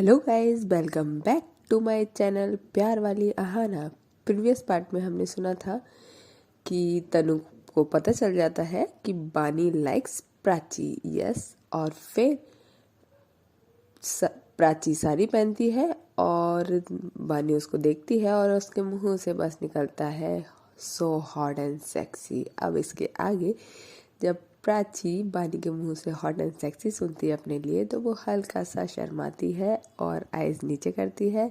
Hello guys, welcome back to my channel प्यार वाली Aahana. Previous part में हमने सुना था कि तनु को पता चल जाता है कि बानी लाइक्स प्राची। यस, और फिर प्राची साड़ी पहनती है और बानी उसको देखती है और उसके मुंह से बस निकलता है सो हॉट एंड सेक्सी। अब इसके आगे जब प्राची बानी के मुंह से हॉट एंड सेक्सी सुनती है अपने लिए तो वो हल्का सा शर्माती है और आइज नीचे करती है।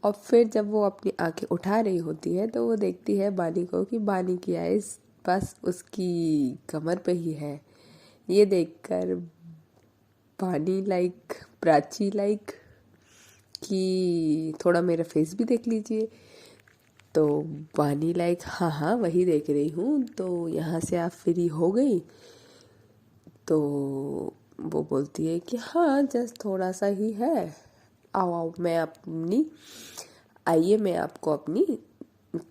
और फिर जब वो अपनी आंखें उठा रही होती है तो वो देखती है बानी को कि बानी की आइज बस उसकी कमर पे ही है। ये देखकर बानी लाइक प्राची लाइक कि थोड़ा मेरा फेस भी देख लीजिए। तो बानी लाइक हाँ हाँ वही देख रही हूँ, तो यहाँ से आप फ्री हो गई? तो वो बोलती है कि हाँ जस्ट थोड़ा सा ही है, आओ आओ आइए मैं आपको अपनी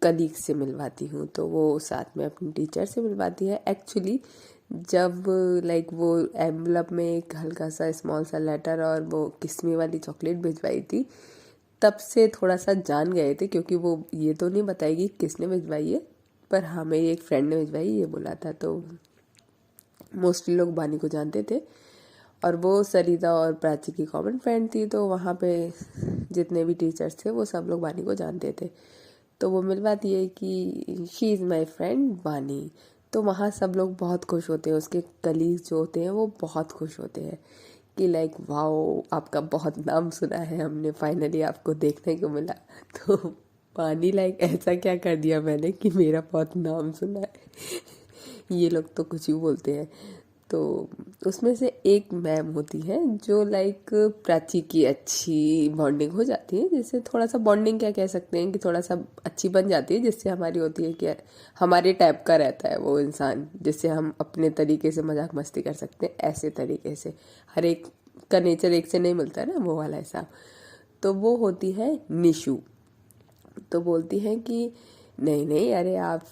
कलीग से मिलवाती हूँ। तो वो साथ में अपनी टीचर से मिलवाती है। एक्चुअली जब लाइक वो एनवलप में एक हल्का सा स्मॉल सा लेटर और वो किस्मी वाली चॉकलेट भिजवाई थी, तब से थोड़ा सा जान गए थे, क्योंकि वो ये तो नहीं बताएगी किसने भिजवाई है, पर हाँ मेरी एक फ्रेंड ने भिजवाई ये बोला था। तो मोस्टली लोग बानी को जानते थे और वो सरिता और प्राची की कॉमन फ्रेंड थी, तो वहाँ पे जितने भी टीचर्स थे वो सब लोग बानी को जानते थे। तो वो मिलवाती है कि शी इज़ माई फ्रेंड बानी। तो वहाँ सब लोग बहुत खुश होते हैं, उसके कलीग्स जो होते हैं वो बहुत खुश होते हैं कि लाइक वाओ आपका बहुत नाम सुना है हमने, फाइनली आपको देखने को मिला। तो बानी लाइक ऐसा क्या कर दिया मैंने कि मेरा बहुत नाम सुना है। ये लोग तो कुछ ही बोलते हैं। तो उसमें से एक मैम होती है जो लाइक प्राची की अच्छी बॉन्डिंग हो जाती है, जिससे थोड़ा सा बॉन्डिंग क्या कह सकते हैं कि थोड़ा सा अच्छी बन जाती है, जिससे हमारी होती है कि हमारे टाइप का रहता है वो इंसान, जिससे हम अपने तरीके से मजाक मस्ती कर सकते हैं। ऐसे तरीके से हर एक का नेचर एक से नहीं मिलता है ना, वो वाला हिसाब। तो वो होती है निशु। तो बोलती हैं कि नहीं नहीं अरे आप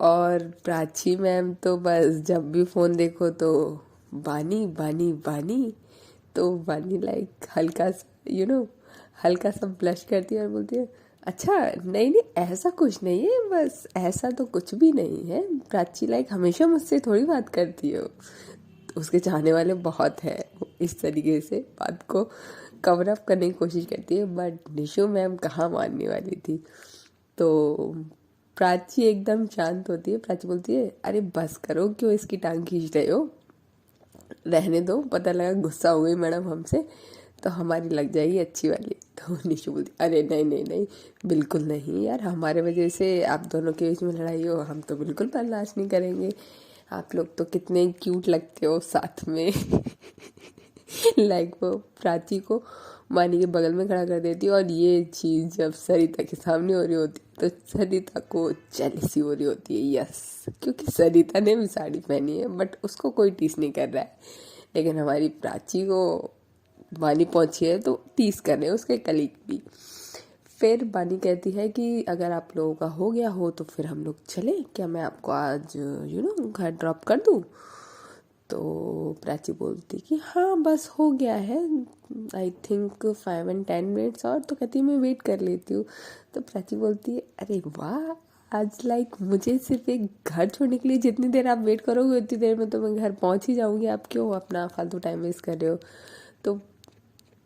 और प्राची मैम तो बस जब भी फ़ोन देखो तो बानी बानी बानी। तो बानी लाइक हल्का सा हल्का सा ब्लश करती है और बोलती है अच्छा नहीं नहीं ऐसा कुछ नहीं है, बस ऐसा तो कुछ भी नहीं है। प्राची लाइक हमेशा मुझसे थोड़ी बात करती हो। तो उसके चाहने वाले बहुत है, इस तरीके से बात को कवर अप करने की कोशिश करती है, बट निशु मैम कहाँ मानने वाली थी। तो प्राची एकदम शांत होती है। प्राची बोलती है अरे बस करो, क्यों इसकी टांग खींच रहे हो, रहने दो, पता लगा गुस्सा हो गई मैडम हमसे तो हमारी लग जाएगी अच्छी वाली। तो निशु बोलती अरे नहीं नहीं नहीं बिल्कुल नहीं यार, हमारे वजह से आप दोनों के बीच में लड़ाई हो हम तो बिल्कुल बर्दाश्त नहीं करेंगे। आप लोग तो कितने क्यूट लगते हो साथ में। लाइक वो प्राची को मानी के बगल में खड़ा कर देती है, और ये चीज़ जब सरिता के सामने हो रही होती है तो सरिता को जेलसी हो रही होती है। यस, क्योंकि सरिता ने भी साड़ी पहनी है बट उसको कोई टीस नहीं कर रहा है, लेकिन हमारी प्राची को बानी पहुंची है तो टीस कर रहे हैं उसके कलीग भी। फिर बानी कहती है कि अगर आप लोगों का हो गया हो तो फिर हम लोग चलें क्या, मैं आपको आज घर ड्रॉप कर दूँ? तो प्राची बोलती कि हाँ बस हो गया है, आई थिंक 5 and 10 minutes और। तो कहती है मैं वेट कर लेती हूँ। तो प्राची बोलती है अरे वाह, आज लाइक मुझे सिर्फ एक घर छोड़ने के लिए जितनी देर आप वेट करोगे उतनी देर में तो मैं घर पहुँच ही जाऊँगी, आप क्यों अपना फालतू टाइम वेस्ट कर रहे हो? तो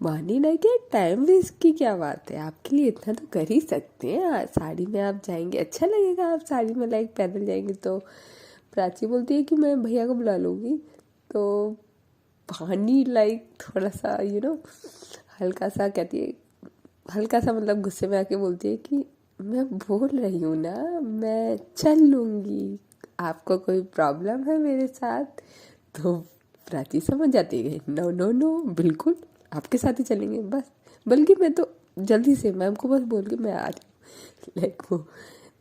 मानी लाइक है टाइम वेस्ट की क्या बात है, आपके लिए इतना तो कर ही सकते हैं, साड़ी में आप जाएंगे अच्छा लगेगा, आप साड़ी में लाइक पैदल जाएंगे। तो प्राची बोलती है कि मैं भैया को बुला लूँगी। तो पानी लाइक थोड़ा सा हल्का सा कहती है, हल्का सा मतलब गुस्से में आके बोलती है कि मैं बोल रही हूँ ना मैं चल लूँगी, आपको कोई प्रॉब्लम है मेरे साथ? तो प्राची समझ जाती है नो नो नो बिल्कुल आपके साथ ही चलेंगे बस, बल्कि मैं तो जल्दी से मैम को बस बोल के मैं आ रही हूँ। लाइक वो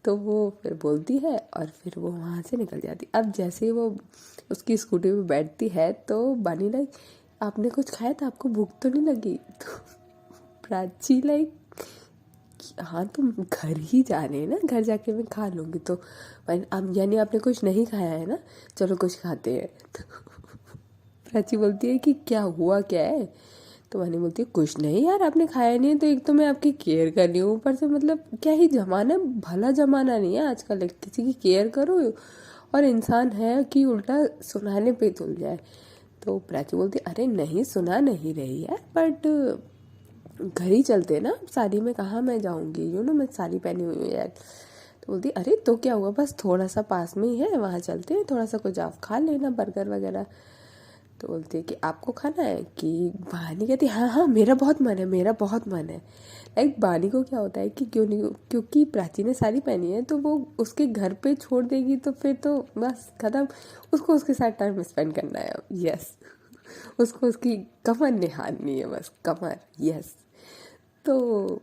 तो वो फिर बोलती है और फिर वो वहाँ से निकल जाती। अब जैसे ही वो उसकी स्कूटी पे बैठती है तो बानी लाइक आपने कुछ खाया था, आपको भूख तो नहीं लगी? तो प्राची लाइक हाँ तुम घर ही जा रहे हैं ना, घर जाके मैं खा लूँगी। तो अब यानी आपने कुछ नहीं खाया है ना, चलो कुछ खाते हैं। तो प्राची बोलती है कि क्या हुआ क्या है? तो वानी बोलती है कुछ नहीं यार, आपने खाया नहीं है तो एक तो मैं आपकी केयर कर रही हूँ, ऊपर से मतलब क्या ही जमाना, भला जमाना नहीं है आजकल, किसी की केयर करो और इंसान है कि उल्टा सुनाने पे तुल जाए। तो प्राची बोलती अरे नहीं सुना नहीं रही है, बट घर ही चलते ना, साड़ी में कहाँ मैं जाऊँगी, मैं साड़ी पहनी हुई हूँ यार। तो बोलती अरे तो क्या हुआ, बस थोड़ा सा पास में ही है, वहाँ चलते हैं, थोड़ा सा कुछ आप खा लेना, बर्गर वगैरह। तो बोलती है कि आपको खाना है, कि बानी कहती हाँ हाँ मेरा बहुत मन है, मेरा बहुत मन है। लाइक बानी को क्या होता है कि क्यों नहीं, क्योंकि प्राची ने साड़ी पहनी है तो वो उसके घर पे छोड़ देगी तो फिर तो बस खत्म, उसको उसके साथ टाइम स्पेंड करना है। यस, उसको उसकी कमर निहारनी है, बस कमर। यस। तो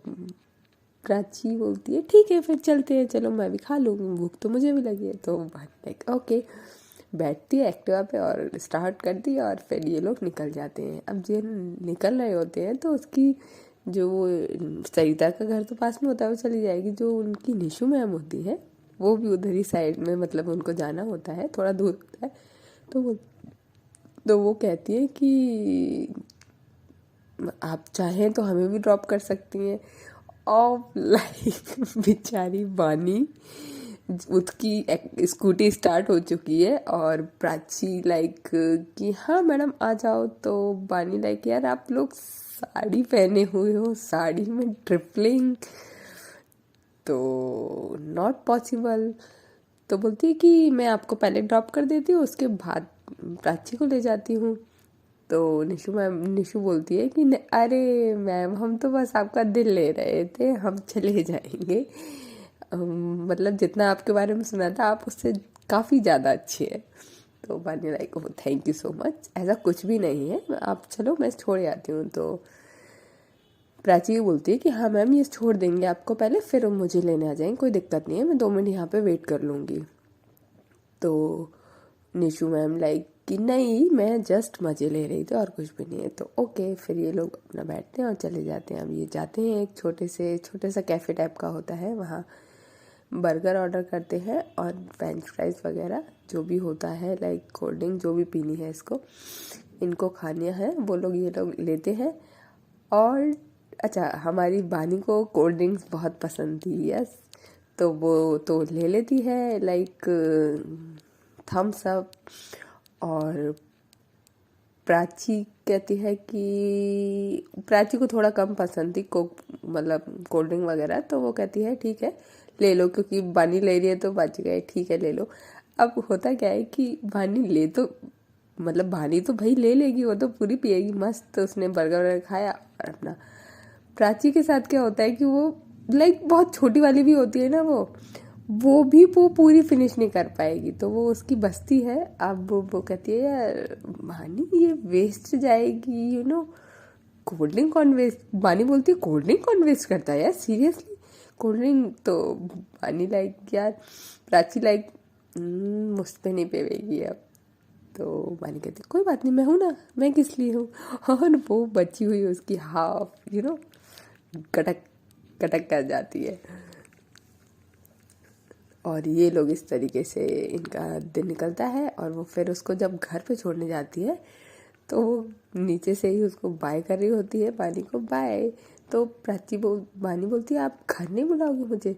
प्राची बोलती है ठीक है फिर चलते हैं, चलो मैं भी खा लूँगी, भूख तो मुझे भी लगी है। तो लाइक ओके, बैठती है एक्टिवा पे और स्टार्ट करती है, और फिर ये लोग निकल जाते हैं। अब जो निकल रहे होते हैं तो उसकी जो सरिता का घर तो पास में होता है, वो चली जाएगी। जो उनकी निशु मैम होती है वो भी उधर ही साइड में, मतलब उनको जाना होता है, थोड़ा दूर होता है। तो वो कहती है कि आप चाहें तो हमें भी ड्रॉप कर सकती हैं। और लाइक बेचारी बानी, उसकी स्कूटी स्टार्ट हो चुकी है और प्राची लाइक कि हाँ मैडम आ जाओ। तो बानी लाइक यार आप लोग साड़ी पहने हुए हो, साड़ी में ट्रिपलिंग, तो नॉट पॉसिबल। तो बोलती है कि मैं आपको पहले ड्रॉप कर देती हूँ, उसके बाद प्राची को ले जाती हूँ। तो निशु बोलती है कि अरे मैम हम तो बस आपका दिल ले रहे थे, हम चले जाएंगे। मतलब जितना आपके बारे में सुना था आप उससे काफ़ी ज़्यादा अच्छी है। तो बानी like oh thank you so much, ऐसा कुछ भी नहीं है, आप चलो मैं छोड़ आती हूँ। तो प्राची बोलती है कि हाँ मैम ये छोड़ देंगे आपको पहले, फिर मुझे लेने आ जाएंगे, कोई दिक्कत नहीं है, मैं 2 मिनट यहाँ पे वेट कर लूँगी। तो निशु मैम लाइक कि नहीं मैं जस्ट मज़े ले रही थी और कुछ भी नहीं है। तो ओके, फिर ये लोग अपना बैठते हैं और चले जाते हैं। अब ये जाते हैं एक छोटे सा कैफ़े टाइप का होता है, वहाँ बर्गर ऑर्डर करते हैं और फ्रेंच फ्राइज वगैरह जो भी होता है, लाइक कोल्ड ड्रिंक जो भी पीनी है इनको खानी है, वो लोग ये लोग लेते हैं। और अच्छा, हमारी बानी को कोल्ड ड्रिंक्स बहुत पसंद थी। यस, तो वो तो ले लेती है लाइक थम्स अप। और प्राची कहती है कि प्राची को थोड़ा कम पसंद थी कोक, मतलब कोल्ड ड्रिंक वगैरह, तो वो कहती है ठीक है ले लो, क्योंकि बानी ले रही है तो बाची गए ठीक है ले लो। अब होता क्या है कि बानी ले तो मतलब बानी तो भाई ले लेगी, वो तो पूरी पिएगी मस्त, तो उसने बर्गर वगैरह खाया और अपना। प्राची के साथ क्या होता है कि वो लाइक बहुत छोटी वाली भी होती है ना, वो भी वो पूरी फिनिश नहीं कर पाएगी, तो वो उसकी बस्ती है। अब वो कहती है यार बानी ये वेस्ट जाएगी, कोल्ड ड्रिंक कौन वेस्ट, बानी बोलती है कोल्ड ड्रिंक कौन वेस्ट करता है यार सीरियसली कोल्ड ड्रिंक। तो बानी लाइक यार प्राची लाइक मुझ पे नहीं पेवेगी अब। तो बानी कहती कोई बात नहीं, मैं हूँ ना, मैं किस लिए हूँ। और वो बची हुई उसकी हाफ कटक कटक कर जाती है। और ये लोग इस तरीके से इनका दिन निकलता है। और वो फिर उसको जब घर पे छोड़ने जाती है तो वो नीचे से ही उसको बाय कर रही होती है, बानी को बाय। तो बानी बोलती है आप घर नहीं बुलाओगे मुझे।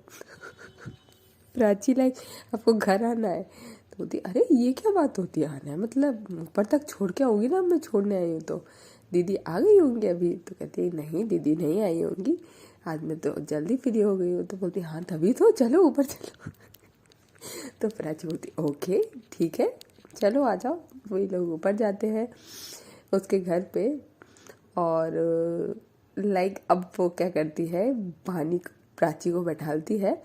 प्राची लाइक आपको घर आना है। तो बोलती अरे ये क्या बात होती है, आना है मतलब ऊपर तक छोड़ के आऊँगी ना, मैं छोड़ने आई हूँ तो दीदी आ गई होंगी अभी। तो कहती है नहीं दीदी नहीं आई होंगी, आज मैं तो जल्दी फ्री हो गई हूँ। तो बोलती हाँ तभी तो, चलो ऊपर चलो। तो प्राची बोलती ओके ठीक है चलो आ जाओ। वही लोग ऊपर जाते हैं उसके घर पे। और लाइक अब वो क्या करती है, बानी प्राची को बैठालती है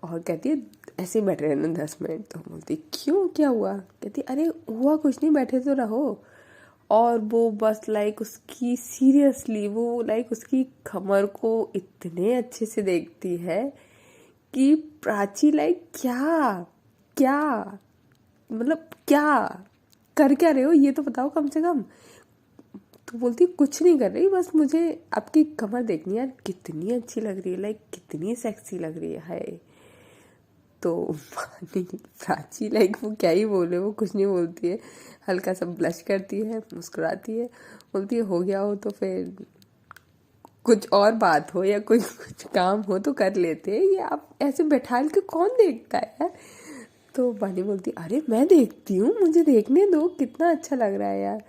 और कहती है ऐसे ही बैठे रहना 10 मिनट। तो बोलती क्यों क्या हुआ, कहती अरे हुआ कुछ नहीं, बैठे तो रहो। और वो बस लाइक उसकी सीरियसली वो लाइक उसकी कमर को इतने अच्छे से देखती है कि प्राची लाइक क्या क्या मतलब क्या कर क्या रहे हो ये तो बताओ कम से कम। तो बोलती कुछ नहीं कर रही, बस मुझे आपकी कमर देखनी है यार, कितनी अच्छी लग रही है, लाइक कितनी सेक्सी लग रही है। हाय तो बानी प्राची लाइक वो क्या ही बोले, वो कुछ नहीं बोलती है, हल्का सा ब्लश करती है, मुस्कुराती है, बोलती है हो गया हो तो फिर कुछ और बात हो या कुछ काम हो तो कर लेते हैं, ये आप ऐसे बैठा के कौन देखता है यार। तो बानी बोलती अरे मैं देखती हूँ, मुझे देखने दो, कितना अच्छा लग रहा है यार।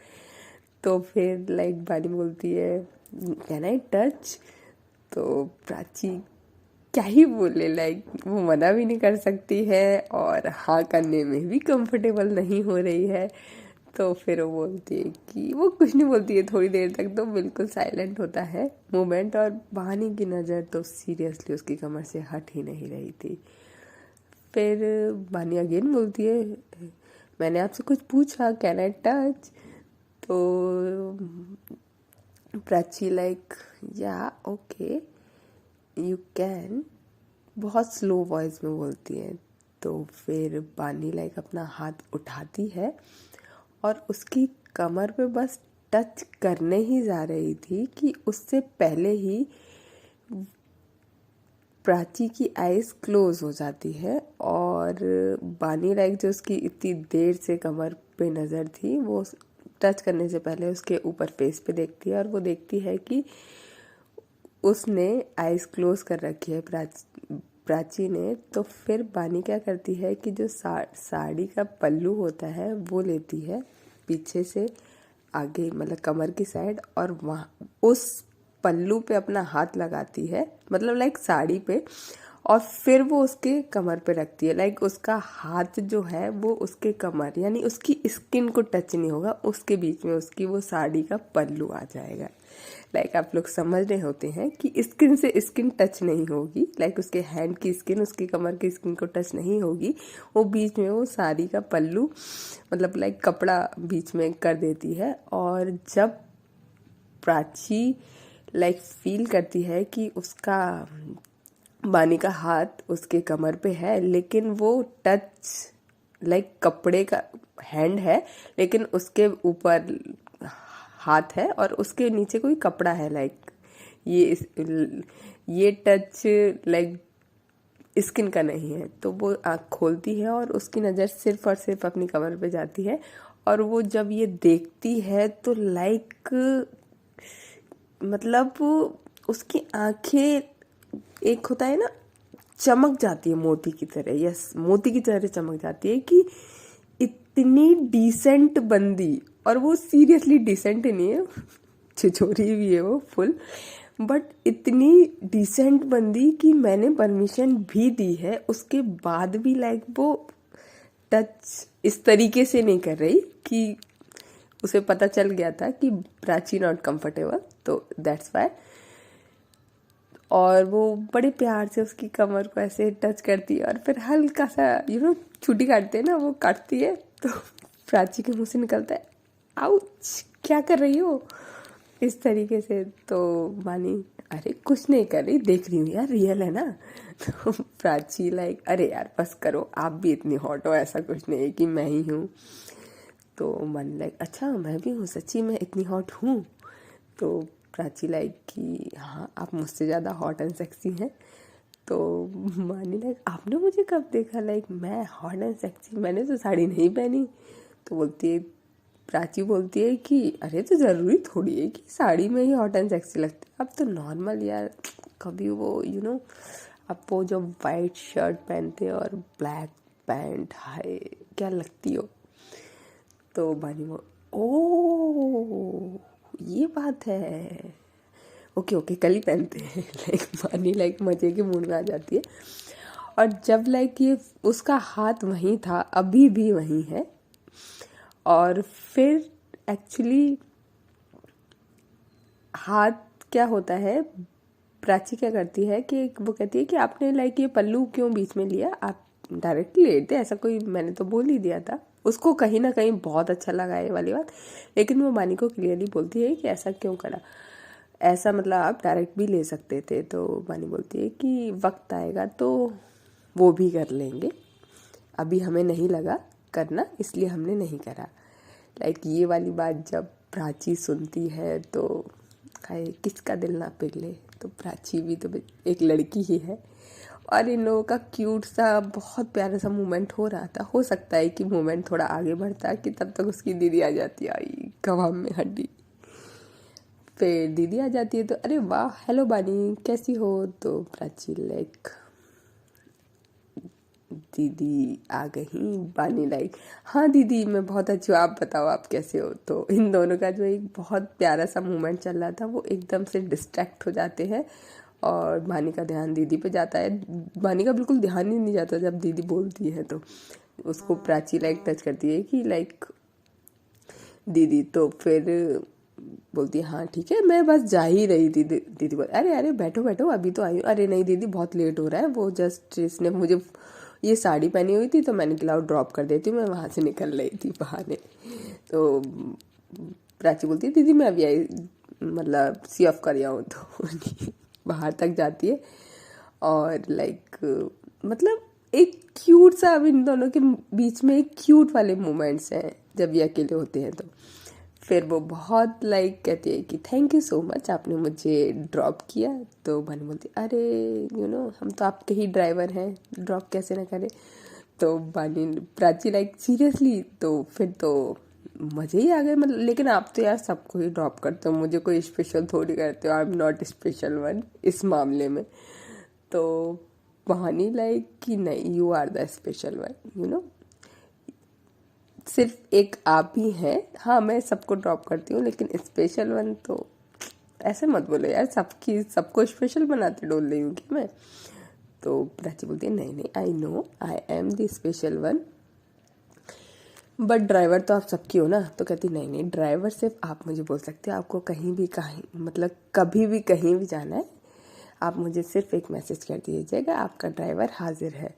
तो फिर लाइक बानी बोलती है कैन आई टच। तो प्राची क्या ही बोले, लाइक वो मना भी नहीं कर सकती है और हाँ करने में भी कंफर्टेबल नहीं हो रही है। तो फिर वो बोलती है कि वो कुछ नहीं बोलती है, थोड़ी देर तक तो बिल्कुल साइलेंट होता है मोमेंट, और बहानी की नज़र तो सीरियसली उसकी कमर से हट ही नहीं रही थी। फिर बानी अगेन बोलती है मैंने आपसे कुछ पूछा कैन आई टच। तो प्राची लाइक या ओके यू कैन, बहुत स्लो वॉइस में बोलती है। तो फिर बानी लाइक अपना हाथ उठाती है और उसकी कमर पे बस टच करने ही जा रही थी कि उससे पहले ही प्राची की आइज़ क्लोज हो जाती है और बानी लाइक जो उसकी इतनी देर से कमर पे नज़र थी, वो टच करने से पहले उसके ऊपर फेस पे देखती है और वो देखती है कि उसने आइज़ क्लोज कर रखी है प्राची ने। तो फिर बानी क्या करती है कि जो साड़ी का पल्लू होता है वो लेती है पीछे से आगे, मतलब कमर की साइड, और वहाँ उस पल्लू पे अपना हाथ लगाती है, मतलब लाइक साड़ी पे, और फिर वो उसके कमर पे रखती है। लाइक उसका हाथ जो है वो उसके कमर यानी उसकी स्किन को टच नहीं होगा, उसके बीच में उसकी वो साड़ी का पल्लू आ जाएगा। लाइक आप लोग समझ रहे होते हैं कि स्किन से स्किन टच नहीं होगी, लाइक उसके हैंड की स्किन उसकी कमर की स्किन को टच नहीं होगी, वो बीच में वो साड़ी का पल्लू मतलब लाइक कपड़ा बीच में कर देती है। और जब प्राची लाइक फील करती है कि उसका बानी का हाथ उसके कमर पे है, लेकिन वो टच लाइक कपड़े का हैंड है, लेकिन उसके ऊपर हाथ है और उसके नीचे कोई कपड़ा है, लाइक ये टच लाइक स्किन का नहीं है। तो वो आँख खोलती है और उसकी नज़र सिर्फ और सिर्फ अपनी कमर पे जाती है, और वो जब ये देखती है तो लाइक मतलब उसकी आंखें, एक होता है ना चमक जाती है मोती की तरह, यस मोती की तरह चमक जाती है कि इतनी डिसेंट बंदी, और वो सीरियसली डिसेंट नहीं है, छिछोरी भी है वो फुल, बट इतनी डिसेंट बंदी कि मैंने परमिशन भी दी है उसके बाद भी लाइक वो टच इस तरीके से नहीं कर रही कि उसे पता चल गया था कि प्राची नॉट कंफर्टेबल, तो दैट्स वाई। और वो बड़े प्यार से उसकी कमर को ऐसे टच करती है और फिर हल्का सा छुट्टी काटते हैं ना, वो काटती है तो प्राची के मुंह से निकलता है आउच, क्या कर रही हो, इस तरीके से। तो मानी अरे कुछ नहीं कर रही, देख रही हूँ यार, रियल है ना। तो प्राची लाइक अरे यार बस करो, आप भी इतनी हॉट हो, ऐसा कुछ नहीं है कि मैं ही हूँ। तो मन लाइक अच्छा मैं भी हूँ, सच्ची में इतनी हॉट हूँ। तो प्राची लाइक कि हाँ आप मुझसे ज़्यादा हॉट एंड सेक्सी हैं। तो मानी लाइक आपने मुझे कब देखा, लाइक मैं हॉट एंड सेक्सी, मैंने तो साड़ी नहीं पहनी। तो बोलती है प्राची बोलती है कि अरे तो ज़रूरी थोड़ी है कि साड़ी में ही हॉट एंड सेक्सी लगती है, अब तो नॉर्मल यार, कभी वो अब वो जो वाइट शर्ट पहनते और ब्लैक पैंट, हाय क्या लगती हो। तो बानी वो ओ ये बात है, ओके ओके कल ही पहनते हैं। लाइक बानी लाइक मजे के मूड में आ जाती है। और जब लाइक ये उसका हाथ वहीं था, अभी भी वहीं है। और फिर एक्चुअली हाथ क्या होता है, प्राची क्या करती है कि वो कहती है कि आपने लाइक ये पल्लू क्यों बीच में लिया, आप डायरेक्टली लेते, ऐसा कोई मैंने तो बोल ही दिया था। उसको कहीं ना कहीं बहुत अच्छा लगा ये वाली बात, लेकिन वो बानी को क्लियरली बोलती है कि ऐसा क्यों करा, ऐसा मतलब आप डायरेक्ट भी ले सकते थे। तो बानी बोलती है कि वक्त आएगा तो वो भी कर लेंगे, अभी हमें नहीं लगा करना इसलिए हमने नहीं करा। लाइक ये वाली बात जब प्राची सुनती है तो खाए किसका दिल ना पिघले, तो प्राची भी तो एक लड़की ही है और इन लोगों का क्यूट सा बहुत प्यारा सा मोमेंट हो रहा था। हो सकता है कि मोमेंट थोड़ा आगे बढ़ता कि तब तक उसकी दीदी आ जाती, आई कबाब में हड्डी। फिर दीदी आ जाती है तो अरे वाह हेलो बानी कैसी हो, तो प्राची लाइक दीदी आ गई, बानी लाइक हाँ दीदी मैं बहुत अच्छी हूँ, आप बताओ आप कैसे हो। तो इन दोनों का जो एक बहुत प्यारा सा मोमेंट चल रहा था वो एकदम से डिस्ट्रैक्ट हो जाते हैं और बानी का ध्यान दीदी पे जाता है। बानी का बिल्कुल ध्यान ही नहीं जाता जब दीदी बोलती है, तो उसको प्राची लाइक टच करती है कि लाइक दीदी, तो फिर बोलती है हाँ ठीक है मैं बस जा ही रही थी। दीदी बोल अरे अरे बैठो बैठो अभी तो आई हूँ। अरे नहीं दीदी बहुत लेट हो रहा है, वो जस्ट इसने मुझे ये साड़ी पहनी हुई थी तो मैंने कहा ड्रॉप कर देती हूँ, मैं वहाँ से निकल रही थी बहाने। तो प्राची बोलती है दीदी मैं अभी आई, मतलब सी ऑफ कर हूँ। तो बाहर तक जाती है और लाइक मतलब एक क्यूट सा, अब इन दोनों के बीच में एक क्यूट वाले मोमेंट्स हैं जब ये अकेले होते हैं। तो फिर वो बहुत लाइक कहती है कि थैंक यू सो मच आपने मुझे ड्रॉप किया। तो बानी बोलती अरे हम तो आपके ही ड्राइवर हैं, ड्रॉप कैसे ना करें। तो बानी प्राची लाइक सीरियसली, तो फिर तो मज़े ही आ गए, मतलब लेकिन आप तो यार सबको ही ड्रॉप करते हो, मुझे कोई स्पेशल थोड़ी करते हो, I am not special one इस मामले में। तो बहानी लाइक कि नहीं you are the special one, सिर्फ एक आप ही हैं। हाँ मैं सबको ड्रॉप करती हूँ लेकिन स्पेशल वन तो ऐसे मत बोलो यार, सबको स्पेशल बनाते डोल रही हूँ क्या मैं। तो प्राची बोलती है नहीं नहीं I know I am the special one, but driver तो आप सबकी हो ना। तो कहती नहीं नहीं ड्राइवर सिर्फ आप मुझे बोल सकते हो, आपको कहीं भी मतलब कभी भी कहीं भी जाना है आप मुझे सिर्फ एक मैसेज कर दीजिएगा, आपका ड्राइवर हाजिर है।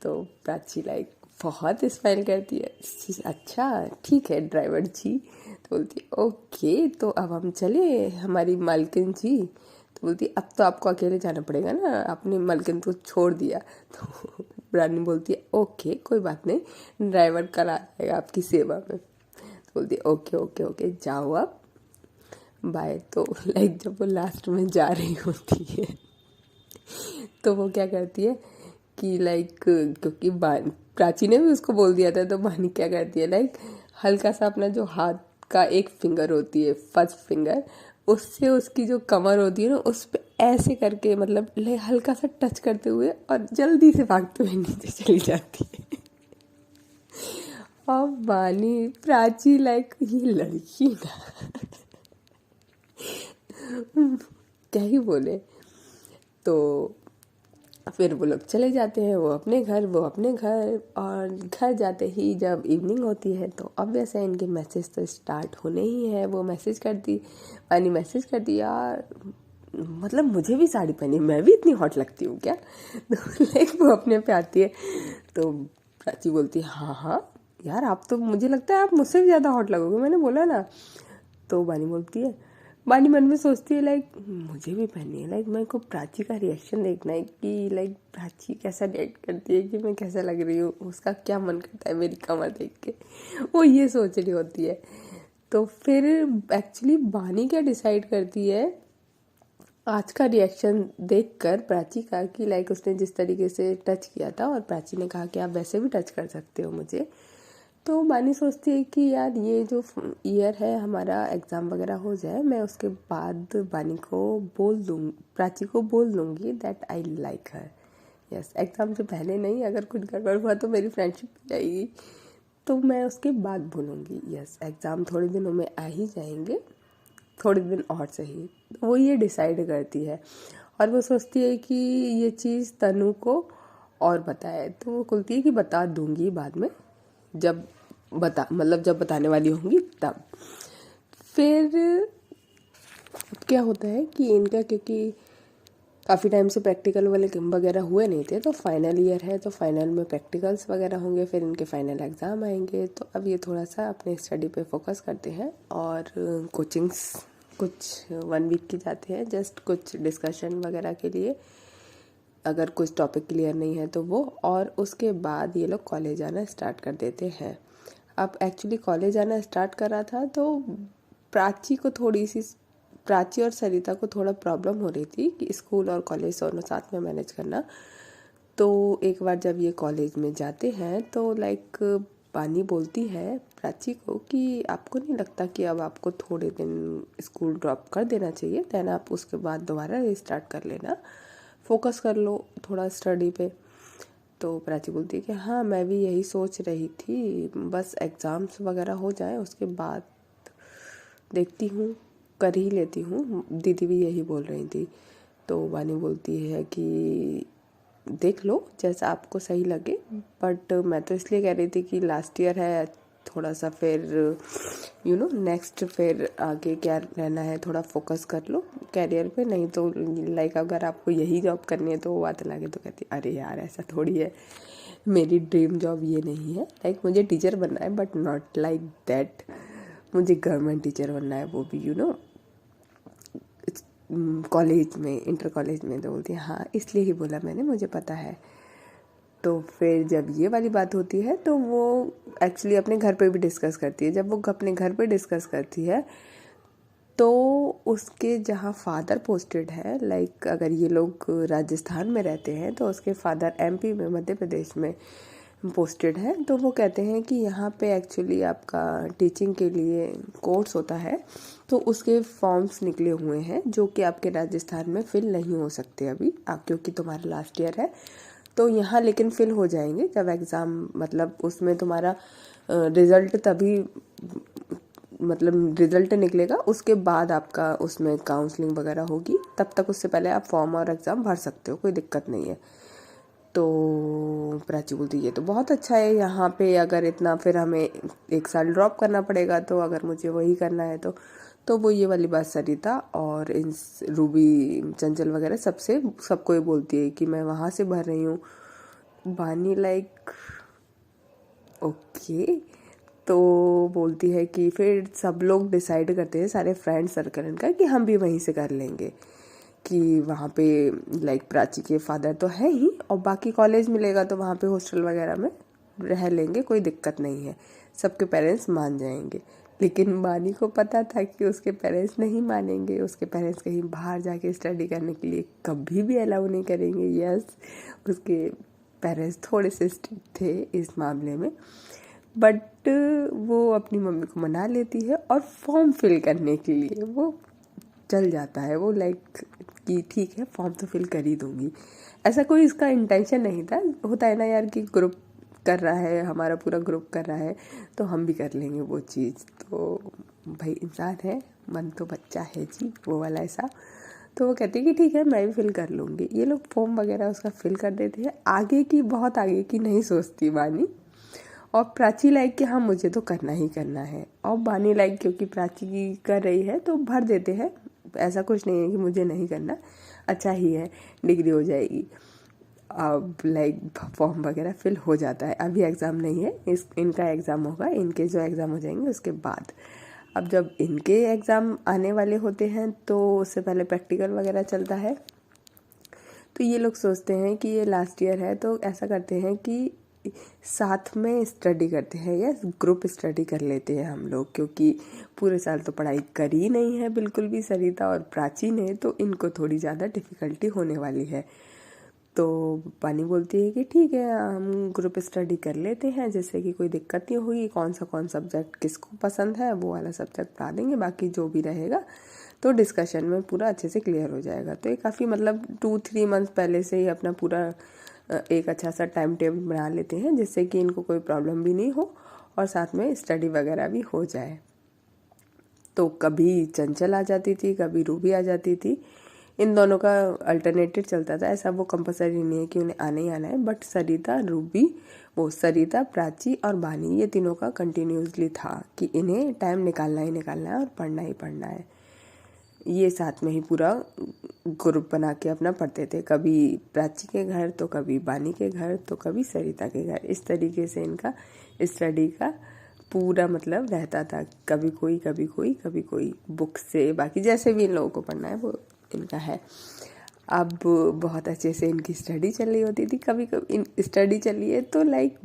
तो प्राची लाइक बहुत स्माइल करती है, अच्छा ठीक है ड्राइवर जी। तो बोलती है ओके तो अब हम चले हमारी मालकिन जी। तो बोलती अब तो आपको अकेले जाना पड़ेगा ना, आपने मालकिन को छोड़ दिया। तो रानी बोलती है ओके कोई बात नहीं, ड्राइवर कल आ जाएगा आपकी सेवा में। तो बोलती है ओके ओके ओके जाओ आप बाय। तो लाइक जब वो लास्ट में जा रही होती है तो वो क्या करती है कि लाइक क्योंकि प्राची ने भी उसको बोल दिया था, तो बानी क्या करती है लाइक हल्का सा अपना जो हाथ का एक फिंगर होती है फर्स्ट फिंगर, उससे उसकी जो कमर होती है ना उस पे ऐसे करके मतलब हल्का सा टच करते हुए और जल्दी से भागते हुए नीचे चली जाती है। और बानी प्राची लाइक ये लड़की ना क्या ही बोले। तो फिर वो लोग चले जाते हैं, वो अपने घर। और घर जाते ही जब इवनिंग होती है तो ऑब्वियस है इनके मैसेज तो स्टार्ट होने ही है। वो मैसेज करती पानी मैसेज करती यार मतलब मुझे भी साड़ी पहनी, मैं भी इतनी हॉट लगती हूँ क्या। तो लाइक वो अपने पे आती है। तो प्राची बोलती है हाँ हाँ यार आप तो मुझे लगता है आप मुझसे भी ज़्यादा हॉट लगोगे, मैंने बोला ना। तो बानी बोलती है, बानी मन में सोचती है लाइक मुझे भी पहननी है, लाइक मेरे को प्राची का रिएक्शन देखना है कि लाइक प्राची कैसा रिएक्ट करती है कि मैं कैसा लग रही हूँ, उसका क्या मन करता है मेरी कमर देख के, वो ये सोच रही होती है। तो फिर एक्चुअली बानी क्या डिसाइड करती है आज का रिएक्शन देखकर प्राची का कि लाइक उसने जिस तरीके से टच किया था और प्राची ने कहा कि आप वैसे भी टच कर सकते हो मुझे। तो बानी सोचती है कि यार ये जो ईयर है हमारा एग्ज़ाम वगैरह हो जाए, मैं उसके बाद बानी को बोल दूँ, प्राची को बोल दूँगी that I like her. Yes exam से पहले नहीं, अगर कुछ गड़बड़ हुआ तो मेरी फ्रेंडशिप जाएगी, तो मैं उसके बाद बोलूँगी। यस एग्ज़ाम थोड़े दिनों में आ ही जाएंगे, थोड़े दिन और सही। वो ये डिसाइड करती है और वो सोचती है कि ये चीज़ तनु को और बताए। तो वो खुलती है कि बता दूँगी बाद में, जब जब बताने वाली होंगी तब। फिर क्या होता है कि इनका क्योंकि काफ़ी टाइम से प्रैक्टिकल वाले वगैरह हुए नहीं थे, तो फाइनल ईयर है तो फाइनल में प्रैक्टिकल्स वगैरह होंगे, फिर इनके फाइनल एग्ज़ाम आएंगे। तो अब ये थोड़ा सा अपने स्टडी पे फोकस करते हैं और कोचिंग्स कुछ 1 वीक की जाते हैं, जस्ट कुछ डिस्कशन वगैरह के लिए, अगर कुछ टॉपिक क्लियर नहीं है तो वो। और उसके बाद ये लोग कॉलेज आना स्टार्ट कर देते हैं। अब एक्चुअली कॉलेज आना स्टार्ट करा था तो प्राची और सरिता को थोड़ा प्रॉब्लम हो रही थी कि स्कूल और कॉलेज दोनों साथ में मैनेज करना। तो एक बार जब ये कॉलेज में जाते हैं तो लाइक बानी बोलती है प्राची को कि आपको नहीं लगता कि अब आपको थोड़े दिन स्कूल ड्रॉप कर देना चाहिए, देन आप उसके बाद दोबारा रिस्टार्ट कर लेना, फोकस कर लो थोड़ा स्टडी पे। तो प्राची बोलती है कि हाँ मैं भी यही सोच रही थी, बस एग्ज़ाम्स वगैरह हो जाए उसके बाद देखती हूँ, कर ही लेती हूँ। दीदी भी यही बोल रही थी। तो वानी बोलती है कि देख लो जैसा आपको सही लगे, बट मैं तो इसलिए कह रही थी कि लास्ट ईयर है, थोड़ा सा फिर नेक्स्ट फिर आगे क्या रहना है थोड़ा फोकस कर लो कैरियर पे, नहीं तो लाइक अगर आपको यही जॉब करनी है तो वो बात लगे। तो कहती अरे यार ऐसा थोड़ी है, मेरी ड्रीम जॉब ये नहीं है, लाइक मुझे टीचर बनना है बट नॉट लाइक दैट, मुझे गवर्नमेंट टीचर बनना है, वो भी कॉलेज में, इंटर कॉलेज में। तो बोलती है हाँ इसलिए ही बोला मैंने, मुझे पता है। तो फिर जब ये वाली बात होती है तो वो एक्चुअली अपने घर पे भी डिस्कस करती है। जब वो अपने घर पे डिस्कस करती है तो उसके जहाँ फादर पोस्टेड है, लाइक अगर ये लोग राजस्थान में रहते हैं तो उसके फादर एमपी में, मध्य प्रदेश में पोस्टेड है। तो वो कहते हैं कि यहाँ पे एक्चुअली आपका टीचिंग के लिए कोर्स होता है, तो उसके फॉर्म्स निकले हुए हैं जो कि आपके राजस्थान में फिल नहीं हो सकते अभी, क्योंकि तुम्हारा लास्ट ईयर है। तो यहाँ लेकिन फिल हो जाएंगे जब एग्ज़ाम, मतलब उसमें तुम्हारा रिज़ल्ट तभी, मतलब रिज़ल्ट निकलेगा उसके बाद आपका उसमें काउंसलिंग वगैरह होगी, तब तक उससे पहले आप फॉर्म और एग्ज़ाम भर सकते हो, कोई दिक्कत नहीं है। तो प्राची बोलती ये तो बहुत अच्छा है, यहाँ पे अगर इतना फिर हमें 1 साल ड्रॉप करना पड़ेगा, तो अगर मुझे वही करना है तो वो ये वाली बात सरिता और इन रूबी चंचल वगैरह सबको ये बोलती है कि मैं वहाँ से भर रही हूँ। बानी लाइक ओके। तो बोलती है कि फिर सब लोग डिसाइड करते हैं, सारे फ्रेंड सर्कल इनका, कि हम भी वहीं से कर लेंगे, कि वहाँ पे लाइक प्राची के फादर तो है ही, और बाकी कॉलेज मिलेगा तो वहाँ पे हॉस्टल वगैरह में रह लेंगे, कोई दिक्कत नहीं है, सबके पेरेंट्स मान जाएंगे। लेकिन बानी को पता था कि उसके पेरेंट्स नहीं मानेंगे, उसके पेरेंट्स कहीं बाहर जाके स्टडी करने के लिए कभी भी अलाउ नहीं करेंगे। यस, उसके पेरेंट्स थोड़े से स्ट्रिक्ट थे इस मामले में, बट वो अपनी मम्मी को मना लेती है और फॉर्म फिल करने के लिए वो चल जाता है। वो लाइक कि ठीक है फॉर्म तो फिल कर ही दूंगी, ऐसा कोई इसका इंटेंशन नहीं था। होता है ना यार कि ग्रुप कर रहा है, हमारा पूरा ग्रुप कर रहा है तो हम भी कर लेंगे वो चीज़। तो भाई इंसान है, मन तो बच्चा है जी, वो वाला ऐसा। तो वो कहती है कि ठीक है मैं भी फिल कर लूँगी। ये लोग फॉर्म वगैरह उसका फिल कर देते हैं। आगे की, बहुत आगे की नहीं सोचती बानी। और प्राची लाइक कि हाँ मुझे तो करना ही करना है, और बानी लाइक क्योंकि प्राची की कर रही है तो भर देते हैं। ऐसा कुछ नहीं है कि मुझे नहीं करना, अच्छा ही है, डिग्री हो जाएगी। अब लाइक फॉर्म वगैरह फिल हो जाता है। अभी एग्ज़ाम नहीं है, इनका एग्ज़ाम होगा, इनके जो एग्ज़ाम हो जाएंगे उसके बाद। अब जब इनके एग्ज़ाम आने वाले होते हैं तो उससे पहले प्रैक्टिकल वगैरह चलता है। तो ये लोग सोचते हैं कि ये लास्ट ईयर है तो ऐसा करते हैं कि साथ में स्टडी करते हैं या ग्रुप स्टडी कर लेते हैं हम लोग, क्योंकि पूरे साल तो पढ़ाई करी नहीं है बिल्कुल भी सरिता और प्राची ने, तो इनको थोड़ी ज़्यादा डिफ़िकल्टी होने वाली है। तो पानी बोलती है कि ठीक है हम ग्रुप स्टडी कर लेते हैं, जैसे कि कोई दिक्कत नहीं होगी, कौन सब्जेक्ट किसको पसंद है वो वाला सब्जेक्ट पढ़ा देंगे, बाकी जो भी रहेगा तो डिस्कशन में पूरा अच्छे से क्लियर हो जाएगा। तो ये काफ़ी मतलब 2-3 मंथ पहले से ही अपना पूरा एक अच्छा सा टाइम टेबल बना लेते हैं, जिससे कि इनको कोई प्रॉब्लम भी नहीं हो और साथ में स्टडी वगैरह भी हो जाए। तो कभी चंचल आ जाती थी, कभी रूबी आ जाती थी, इन दोनों का अल्टरनेटिव चलता था। ऐसा वो कंपलसरी नहीं है कि उन्हें आना ही आना है, बट सरिता, प्राची और बानी, ये तीनों का कंटिन्यूसली था कि इन्हें टाइम निकालना ही निकालना है और पढ़ना ही पढ़ना है। ये साथ में ही पूरा ग्रुप बना के अपना पढ़ते थे, कभी प्राची के घर तो कभी बानी के घर तो कभी सरिता के घर। इस तरीके से इनका स्टडी का पूरा मतलब रहता था, कभी कोई कभी कोई कभी कोई, बुक से बाकी जैसे भी इन लोगों को पढ़ना है वो इनका है। अब बहुत अच्छे से इनकी स्टडी चल रही होती थी। कभी कभी स्टडी चल रही है तो लाइक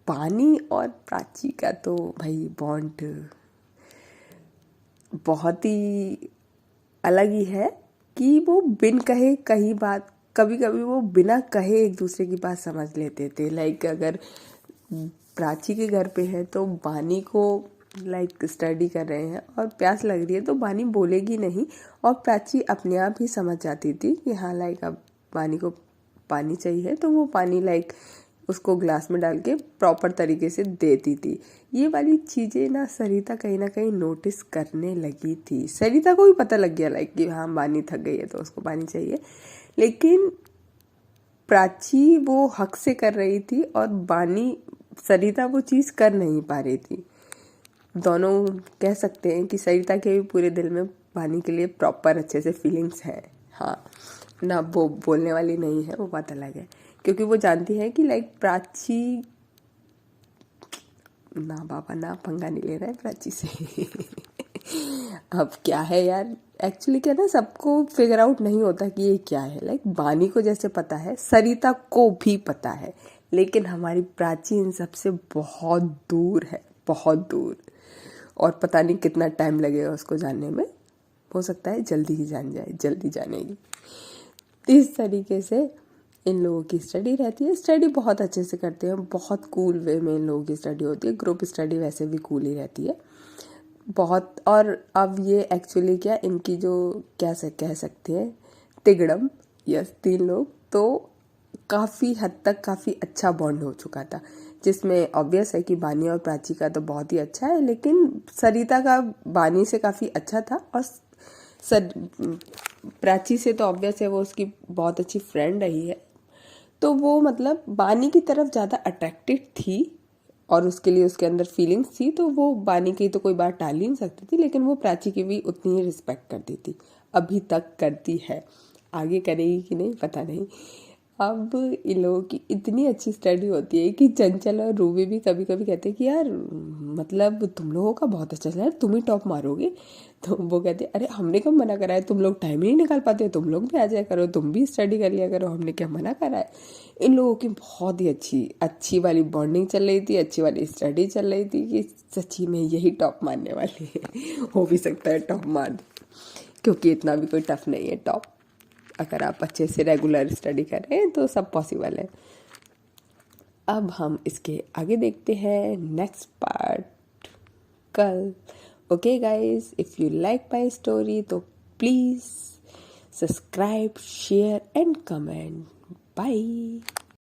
बानी और प्राची का तो भाई बॉन्ड बहुत ही अलग ही है, कि वो बिन कहे कहीं बात कभी कभी वो बिना कहे एक दूसरे की बात समझ लेते थे। लाइक अगर प्राची के घर पे है तो बानी को लाइक स्टडी कर रहे हैं और प्यास लग रही है तो बानी बोलेगी नहीं, और प्राची अपने आप ही समझ जाती थी कि हाँ लाइक अब बानी को पानी चाहिए, तो वो पानी लाइक उसको ग्लास में डाल के प्रॉपर तरीके से देती थी। ये वाली चीज़ें ना कहीं नोटिस करने लगी थी। सरिता को भी पता लग गया लाइक कि हाँ बानी थक गई है तो उसको पानी चाहिए, लेकिन प्राची वो हक से कर रही थी और सरिता वो चीज़ कर नहीं पा रही थी। दोनों कह सकते हैं कि सरिता के भी पूरे दिल में बानी के लिए प्रॉपर अच्छे से फीलिंग्स है। हाँ ना, वो बोलने वाली नहीं है, वो बात अलग है, क्योंकि वो जानती है कि लाइक प्राची ना बाबा ना पंगा नहीं ले रहा है प्राची से। अब क्या है यार, एक्चुअली क्या ना, सबको फिगर आउट नहीं होता कि ये क्या है। लाइक बानी को जैसे पता है, सरिता को भी पता है, लेकिन हमारी प्राची इन सबसे बहुत दूर है, बहुत दूर, और पता नहीं कितना टाइम लगेगा उसको जानने में। हो सकता है जल्दी ही जान जाए, जल्दी जानेगी। इस तरीके से इन लोगों की स्टडी रहती है। स्टडी बहुत अच्छे से करते हैं, बहुत कूल वे में इन लोगों की स्टडी होती है। ग्रुप स्टडी वैसे भी कूल ही रहती है बहुत। और अब ये एक्चुअली क्या, इनकी जो कह सकते हैं तिगड़म, यस 3 लोग, तो काफ़ी हद तक काफ़ी अच्छा बॉन्ड हो चुका था, जिसमें ऑब्वियस है कि बानी और प्राची का तो बहुत ही अच्छा है, लेकिन सरिता का बानी से काफ़ी अच्छा था, और प्राची से तो ऑब्वियस है वो उसकी बहुत अच्छी फ्रेंड रही है, तो वो मतलब बानी की तरफ ज़्यादा अट्रैक्टेड थी और उसके लिए उसके अंदर फीलिंग्स थी, तो वो बानी की तो कोई बात टाल ही नहीं सकती थी, लेकिन वो प्राची की भी उतनी ही रिस्पेक्ट करती थी, अभी तक करती है। आगे करेगी कि नहीं पता नहीं। अब इन लोगों की इतनी अच्छी स्टडी होती है कि चंचल और रूबी भी कभी कभी कहते हैं कि यार मतलब तुम लोगों का बहुत अच्छा चल रहा है, तुम ही टॉप मारोगे। तो वो कहते अरे हमने कब मना करा है, तुम लोग टाइम ही नहीं निकाल पाते, तुम लोग भी आ जाया करो, तुम भी स्टडी कर लिया करो, हमने क्या मना करा है। इन लोगों की बहुत ही अच्छी वाली बॉन्डिंग चल रही थी, अच्छी वाली स्टडी चल रही थी कि सच्ची में यही टॉप मारने वाली है। हो भी सकता है टॉप मार, क्योंकि इतना भी कोई टफ नहीं है टॉप। अगर आप अच्छे से रेगुलर स्टडी कर रहे हैं तो सब पॉसिबल है। अब हम इसके आगे देखते हैं नेक्स्ट पार्ट कल। Okay guys, if you like my story तो please subscribe, share and comment. Bye.